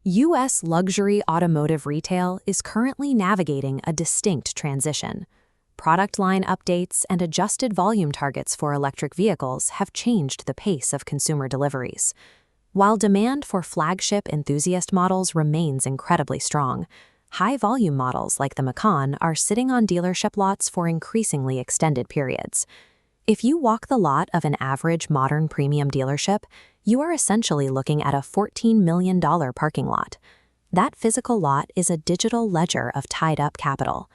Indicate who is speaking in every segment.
Speaker 1: U.S. luxury automotive retail is currently navigating a distinct transition. Product line updates and adjusted volume targets for electric vehicles have changed the pace of consumer deliveries. While demand for flagship enthusiast models remains incredibly strong, high-volume models like the Macan are sitting on dealership lots for increasingly extended periods. If you walk the lot of an average modern premium dealership, you are essentially looking at a $14 million parking lot. That physical lot is a digital ledger of tied-up capital.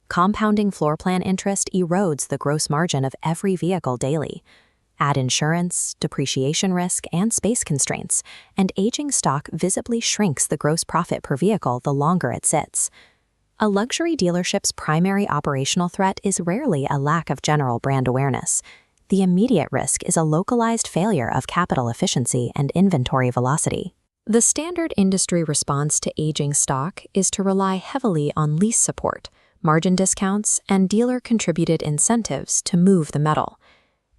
Speaker 1: Compounding floor plan interest erodes the gross margin of every vehicle daily. Add insurance, depreciation risk, and space constraints, and aging stock visibly shrinks the gross profit per vehicle the longer it sits. A luxury dealership's primary operational threat is rarely a lack of general brand awareness. The immediate risk is a localized failure of capital efficiency and inventory velocity. The standard industry response to aging stock is to rely heavily on lease support, margin discounts, and dealer-contributed incentives to move the metal.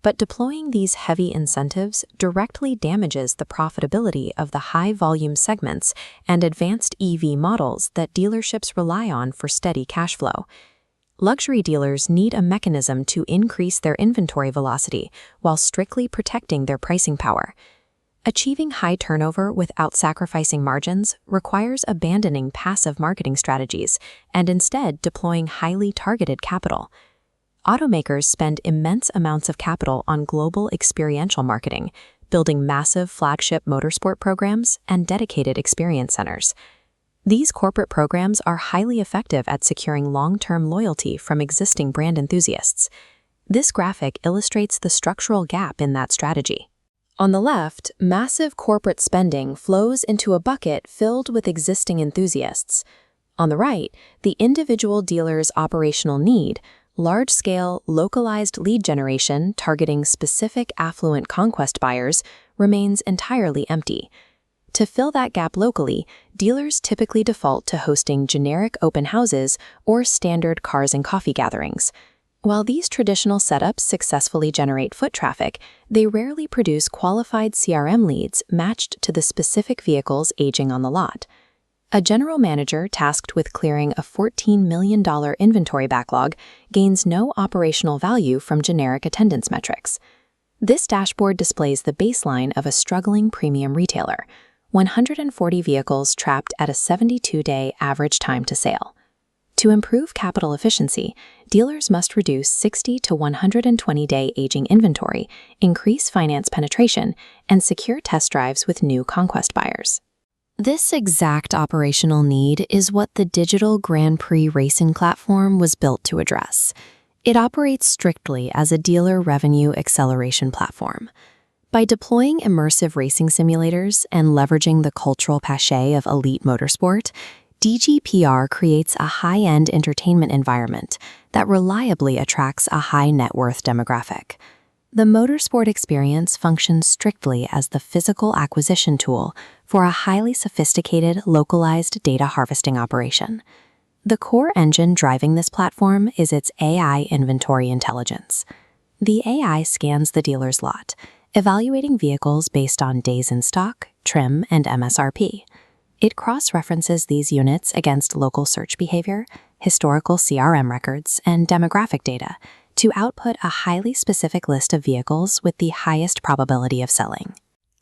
Speaker 1: But deploying these heavy incentives directly damages the profitability of the high-volume segments and advanced EV models that dealerships rely on for steady cash flow. Luxury dealers need a mechanism to increase their inventory velocity while strictly protecting their pricing power. Achieving high turnover without sacrificing margins requires abandoning passive marketing strategies and instead deploying highly targeted capital. Automakers spend immense amounts of capital on global experiential marketing, building massive flagship motorsport programs and dedicated experience centers. These corporate programs are highly effective at securing long-term loyalty from existing brand enthusiasts. This graphic illustrates the structural gap in that strategy. On the left, massive corporate spending flows into a bucket filled with existing enthusiasts. On the right, the individual dealer's operational need, large-scale, localized lead generation targeting specific affluent conquest buyers, remains entirely empty. To fill that gap locally, dealers typically default to hosting generic open houses or standard cars and coffee gatherings. While these traditional setups successfully generate foot traffic, they rarely produce qualified CRM leads matched to the specific vehicles aging on the lot. A general manager tasked with clearing a $14 million inventory backlog gains no operational value from generic attendance metrics. This dashboard displays the baseline of a struggling premium retailer: 140 vehicles trapped at a 72-day average time to sale. To improve capital efficiency, dealers must reduce 60 to 120-day aging inventory, increase finance penetration, and secure test drives with new conquest buyers. This exact operational need is what the digital Grand Prix racing platform was built to address. It operates strictly as a dealer revenue acceleration platform. By deploying immersive racing simulators and leveraging the cultural cachet of elite motorsport, DGPR creates a high-end entertainment environment that reliably attracts a high-net-worth demographic. The motorsport experience functions strictly as the physical acquisition tool for a highly sophisticated, localized data harvesting operation. The core engine driving this platform is its AI inventory intelligence. The AI scans the dealer's lot, evaluating vehicles based on days in stock, trim, and MSRP. It cross-references these units against local search behavior, historical CRM records, and demographic data to output a highly specific list of vehicles with the highest probability of selling.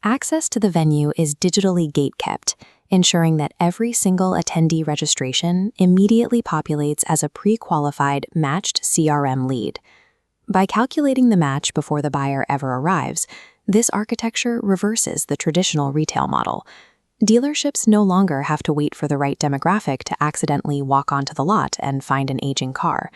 Speaker 1: Access to the venue is digitally gate-kept, ensuring that every single attendee registration immediately populates as a pre-qualified matched CRM lead. By calculating the match before the buyer ever arrives, this architecture reverses the traditional retail model. Dealerships no longer have to wait for the right demographic to accidentally walk onto the lot and find an aging car.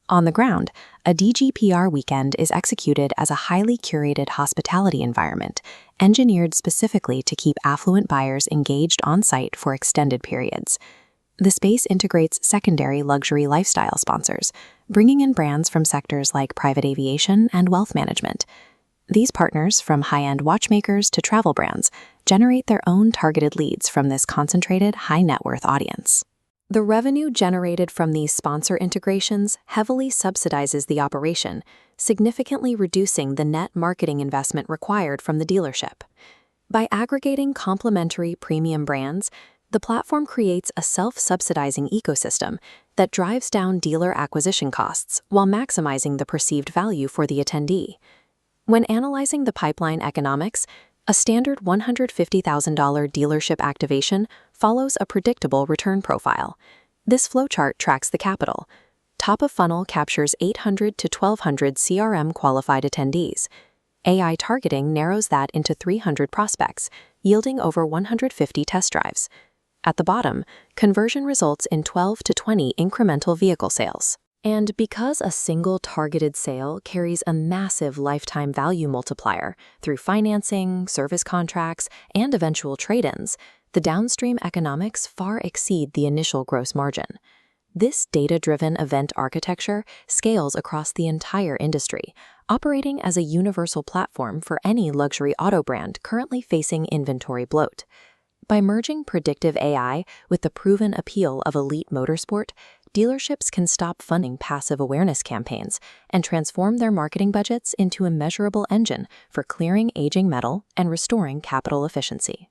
Speaker 1: On the ground, a DGPR weekend is executed as a highly curated hospitality environment, engineered specifically to keep affluent buyers engaged on-site for extended periods. The space integrates secondary luxury lifestyle sponsors, bringing in brands from sectors like private aviation and wealth management. These partners, from high-end watchmakers to travel brands, generate their own targeted leads from this concentrated high-net-worth audience. The revenue generated from these sponsor integrations heavily subsidizes the operation, significantly reducing the net marketing investment required from the dealership. By aggregating complementary premium brands, The platform creates a self-subsidizing ecosystem that drives down dealer acquisition costs while maximizing the perceived value for the attendee. When analyzing the pipeline economics, a standard $150,000 dealership activation follows a predictable return profile. This flowchart tracks the capital. Top of funnel captures 800 to 1,200 CRM-qualified attendees. AI targeting narrows that into 300 prospects, yielding over 150 test drives. At the bottom, conversion results in 12 to 20 incremental vehicle sales. And because a single targeted sale carries a massive lifetime value multiplier through financing, service contracts, and eventual trade-ins, the downstream economics far exceed the initial gross margin. This data-driven event architecture scales across the entire industry, operating as a universal platform for any luxury auto brand currently facing inventory bloat. By merging predictive AI with the proven appeal of elite motorsport, dealerships can stop funding passive awareness campaigns and transform their marketing budgets into a measurable engine for clearing aging metal and restoring capital efficiency.